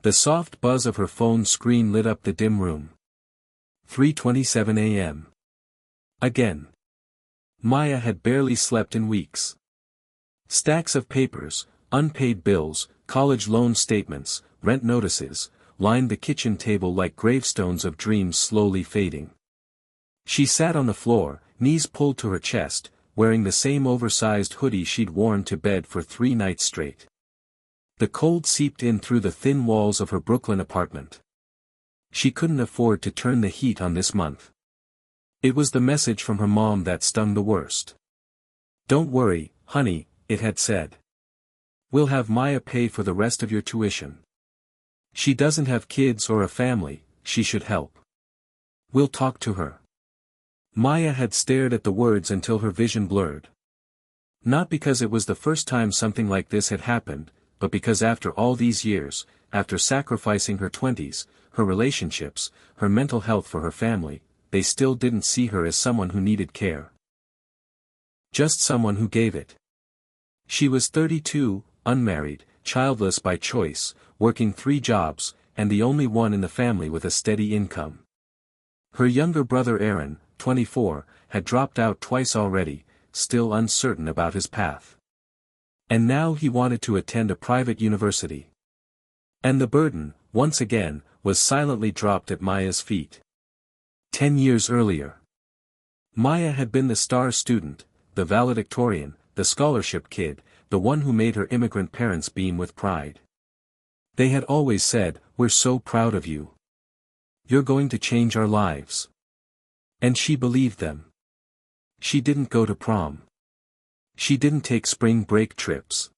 The soft buzz of her phone screen lit up the dim room. 3:27 a.m. Again. Maya had barely slept in weeks. Stacks of papers, unpaid bills, college loan statements, rent notices, lined the kitchen table like gravestones of dreams slowly fading. She sat on the floor, knees pulled to her chest, wearing the same oversized hoodie she'd worn to bed for 3 nights straight. The cold seeped in through the thin walls of her Brooklyn apartment. She couldn't afford to turn the heat on this month. It was the message from her mom that stung the worst. "Don't worry, honey," it had said. "We'll have Maya pay for the rest of your tuition. She doesn't have kids or a family, she should help. We'll talk to her." Maya had stared at the words until her vision blurred. Not because it was the first time something like this had happened, but because after all these years, after sacrificing her 20s, her relationships, her mental health for her family, they still didn't see her as someone who needed care. Just someone who gave it. She was 32, unmarried, childless by choice, working 3 jobs, and the only one in the family with a steady income. Her younger brother Aaron, 24, had dropped out twice already, still uncertain about his path. And now he wanted to attend a private university. And the burden, once again, was silently dropped at Maya's feet. 10 years earlier. Maya had been the star student, the valedictorian, the scholarship kid, the one who made her immigrant parents beam with pride. They had always said, "We're so proud of you. You're going to change our lives." And she believed them. She didn't go to prom. She didn't take spring break trips.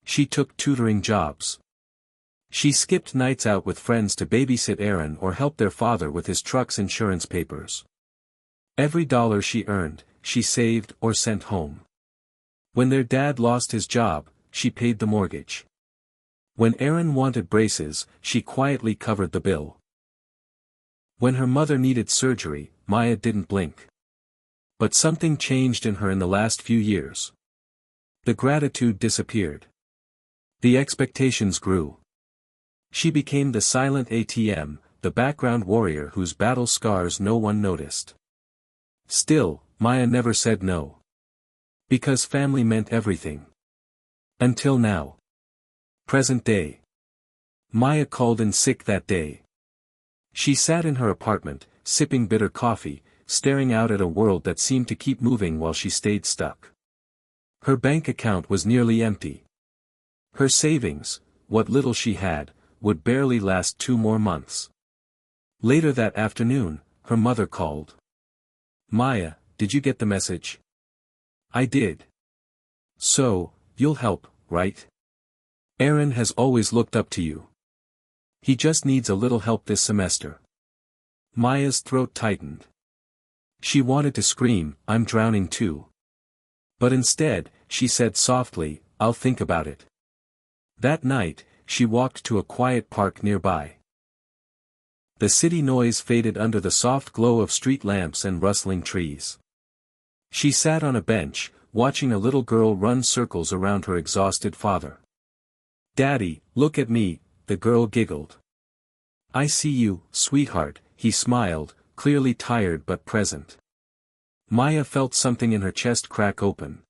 She took tutoring jobs. She skipped nights out with friends to babysit Aaron or help their father with his truck's insurance papers. Every dollar she earned, she saved or sent home. When their dad lost his job, she paid the mortgage. When Aaron wanted braces, she quietly covered the bill. When her mother needed surgery, Maya didn't blink. But something changed in her in the last few years. The gratitude disappeared. The expectations grew. She became the silent ATM, the background warrior whose battle scars no one noticed. Still, Maya never said no. Because family meant everything. Until now. Present day. Maya called in sick that day. She sat in her apartment, sipping bitter coffee, staring out at a world that seemed to keep moving while she stayed stuck. Her bank account was nearly empty. Her savings, what little she had, would barely last 2 more months. Later that afternoon, her mother called. "Maya, did you get the message?" "I did." "So, you'll help, right? Aaron has always looked up to you. He just needs a little help this semester." Maya's throat tightened. She wanted to scream, "I'm drowning too." But instead, she said softly, "I'll think about it." That night, she walked to a quiet park nearby. The city noise faded under the soft glow of street lamps and rustling trees. She sat on a bench, watching a little girl run circles around her exhausted father. "Daddy, look at me," the girl giggled. "I see you, sweetheart," he smiled, clearly tired but present. Maya felt something in her chest crack open.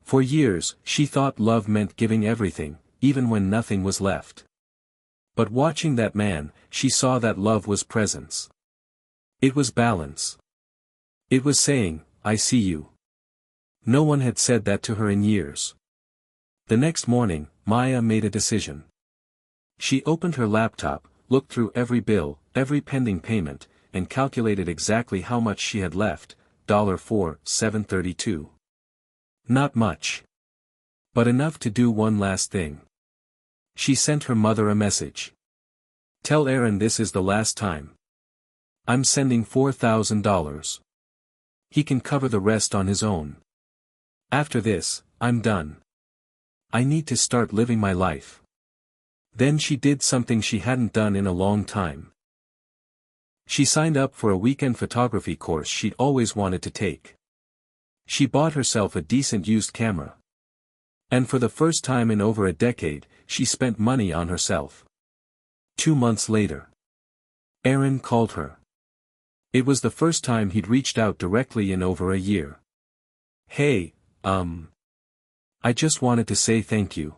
For years, she thought love meant giving everything, even when nothing was left. But watching that man, she saw that love was presence. It was balance. It was saying, "I see you." No one had said that to her in years. The next morning, Maya made a decision. She opened her laptop, looked through every bill, every pending payment, and calculated exactly how much she had left, $4,732. Not much. But enough to do one last thing. She sent her mother a message. "Tell Aaron this is the last time. I'm sending $4,000. He can cover the rest on his own. After this, I'm done. I need to start living my life." Then she did something she hadn't done in a long time. She signed up for a weekend photography course she'd always wanted to take. She bought herself a decent used camera. And for the first time in over a decade, she spent money on herself. 2 months later. Aaron called her. It was the first time he'd reached out directly in over a year. Hey, I just wanted to say thank you.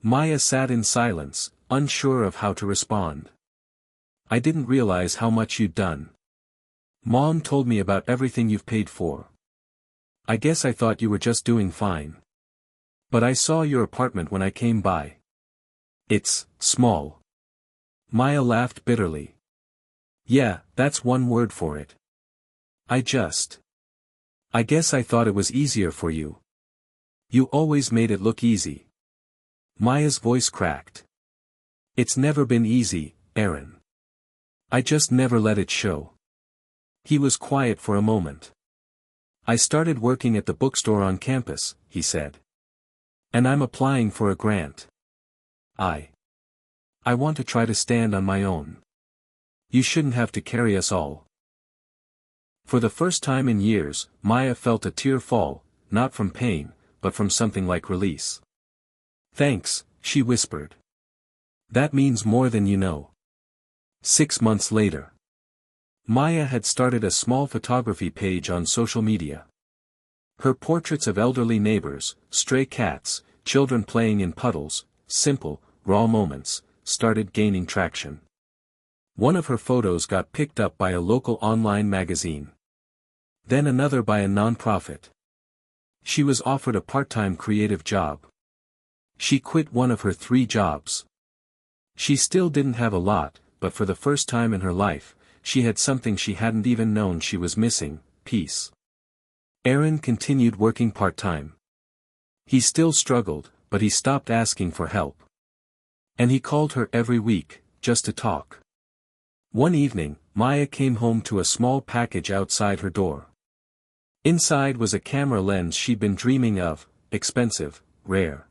Maya sat in silence, unsure of how to respond. I didn't realize how much you'd done. Mom told me about everything you've paid for. I guess I thought you were just doing fine. But I saw your apartment when I came by. It's small. Maya laughed bitterly. Yeah, that's one word for it. I guess I thought it was easier for you. You always made it look easy. Maya's voice cracked. It's never been easy, Aaron. I just never let it show. He was quiet for a moment. I started working at the bookstore on campus, he said. And I'm applying for a grant. I want to try to stand on my own. You shouldn't have to carry us all. For the first time in years, Maya felt a tear fall, not from pain, but from something like release. Thanks, she whispered. That means more than you know. 6 months later. Maya had started a small photography page on social media. Her portraits of elderly neighbors, stray cats, children playing in puddles, simple, raw moments, started gaining traction. One of her photos got picked up by a local online magazine. Then another by a nonprofit. She was offered a part-time creative job. She quit one of her 3 jobs. She still didn't have a lot, but for the first time in her life, she had something she hadn't even known she was missing, peace. Aaron continued working part-time. He still struggled, but he stopped asking for help. And he called her every week, just to talk. One evening, Maya came home to a small package outside her door. Inside was a camera lens she'd been dreaming of, expensive, rare.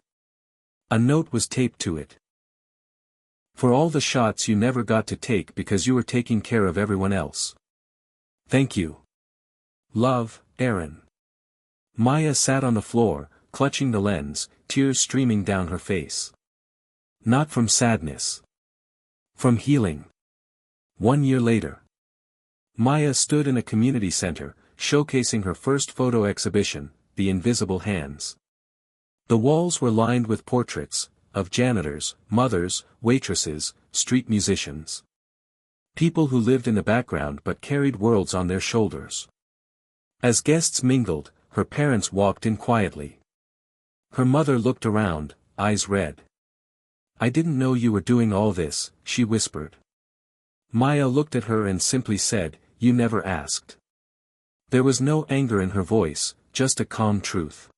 A note was taped to it. For all the shots you never got to take because you were taking care of everyone else. Thank you. Love, Aaron. Maya sat on the floor, clutching the lens, tears streaming down her face. Not from sadness. From healing. 1 year later. Maya stood in a community center, showcasing her first photo exhibition, The Invisible Hands. The walls were lined with portraits, of janitors, mothers, waitresses, street musicians. People who lived in the background but carried worlds on their shoulders. As guests mingled, her parents walked in quietly. Her mother looked around, eyes red. I didn't know you were doing all this, she whispered. Maya looked at her and simply said, you never asked. There was no anger in her voice, just a calm truth.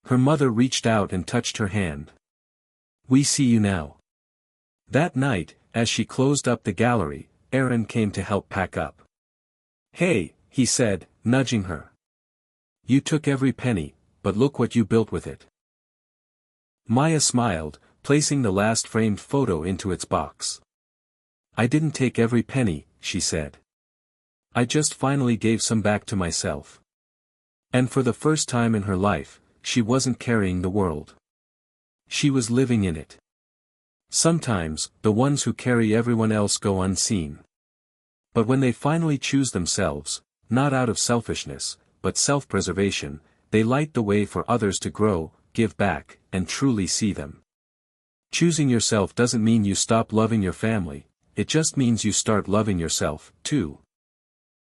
Her mother reached out and touched her hand. We see you now. That night, as she closed up the gallery, Aaron came to help pack up. Hey, he said, nudging her. You took every penny, but look what you built with it. Maya smiled, placing the last framed photo into its box. I didn't take every penny, she said. I just finally gave some back to myself. And for the first time in her life, she wasn't carrying the world. She was living in it. Sometimes, the ones who carry everyone else go unseen. But when they finally choose themselves, not out of selfishness, but self-preservation, they light the way for others to grow, give back, and truly see them. Choosing yourself doesn't mean you stop loving your family, it just means you start loving yourself, too.